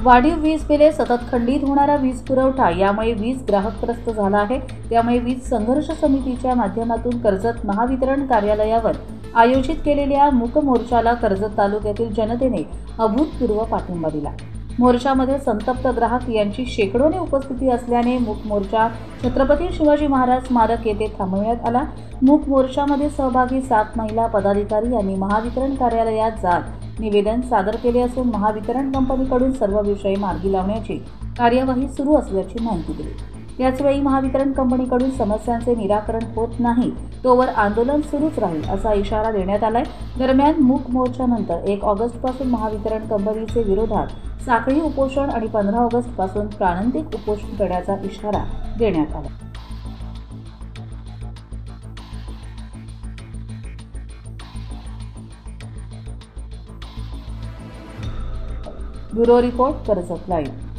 वाढीव वीज बिले, सतत खंडित होणारा वीज पुरवठा यामुळे वीज ग्राहक त्रस्त झाला आहे। त्यामुळे वीज संघर्ष समितीच्या माध्यमातून कर्जत महावितरण कार्यालयावर आयोजित केलेल्या मूक मोर्चाला कर्जत तालुक्यातील जनतेने अभूतपूर्व पाठिंबा दिला। मोर्चामध्ये संतप्त ग्राहक यांची शेकडोने उपस्थिती असल्याने मूक मोर्चा छत्रपती शिवाजी महाराज स्मारक येथे थांबवण्यात आला। मूक मोर्चामध्ये सहभागी 7 महिला पदाधिकारी यांनी महावितरण कार्यालयात जात निवेदन सादर केले असून महावितरण कंपनीकडून सर्व विषय मार्गी लावण्याची कार्यवाही सुरू असल्याची माहिती दिली। याचवेळी महावितरण कंपनीकडून समस्यांचे निराकरण होत नाही तोवर आंदोलन सुरूच राहील असा इशारा देण्यात आलाय। दरम्यान मूक मोर्चानंतर 1 ऑगस्टपासून महावितरण कंपनीचे विरोधात साखळी उपोषण आणि 15 ऑगस्टपासून प्राणंतिक उपोषण करण्याचा इशारा देण्यात आला। Bureau report Karjat live.